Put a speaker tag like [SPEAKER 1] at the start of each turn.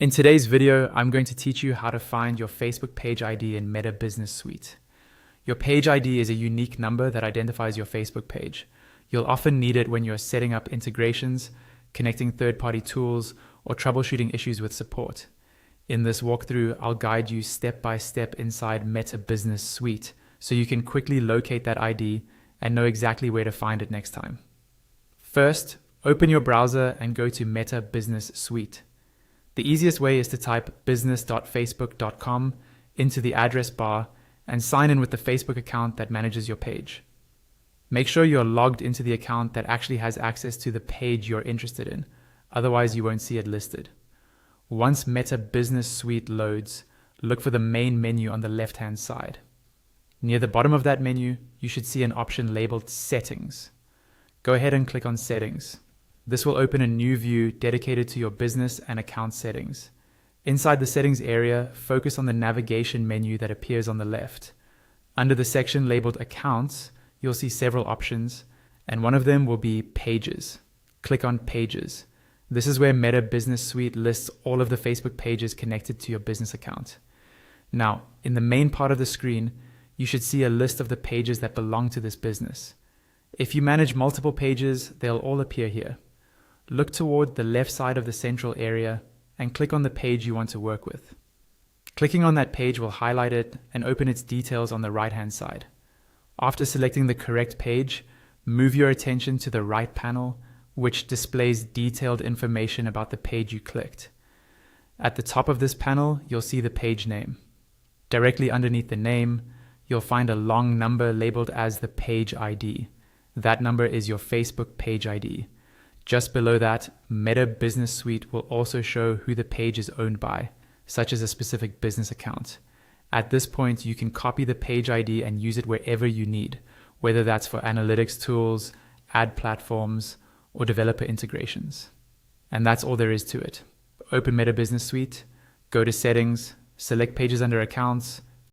[SPEAKER 1] In today's video, I'm going to teach you how to find your Facebook page ID in Meta Business Suite. Your page ID is a unique number that identifies your Facebook page. You'll often need it when you're setting up integrations, connecting third-party tools, or troubleshooting issues with support. In this walkthrough, I'll guide you step by step inside Meta Business Suite so you can quickly locate that ID and know exactly where to find it next time. First, open your browser and go to Meta Business Suite. The easiest way is to type business.facebook.com into the address bar and sign in with the Facebook account that manages your page. Make sure you're logged into the account that actually has access to the page you're interested in, otherwise you won't see it listed. Once Meta Business Suite loads, look for the main menu on the left-hand side. Near the bottom of that menu, you should see an option labeled Settings. Go ahead and click on Settings. This will open a new view dedicated to your business and account settings. Inside the settings area, focus on the navigation menu that appears on the left. Under the section labeled Accounts, you'll see several options, and one of them will be Pages. Click on Pages. This is where Meta Business Suite lists all of the Facebook pages connected to your business account. Now, in the main part of the screen, you should see a list of the pages that belong to this business. If you manage multiple pages, they'll all appear here. Look toward the left side of the central area and click on the page you want to work with. Clicking on that page will highlight it and open its details on the right-hand side. After selecting the correct page, move your attention to the right panel, which displays detailed information about the page you clicked. At the top of this panel, you'll see the page name. Directly underneath the name, you'll find a long number labeled as the page ID. That number is your Facebook page ID. Just below that, Meta Business Suite will also show who the page is owned by, such as a specific business account. At this point, you can copy the page ID and use it wherever you need, whether that's for analytics tools, ad platforms, or developer integrations. And that's all there is to it. Open Meta Business Suite, go to Settings, select Pages under Accounts,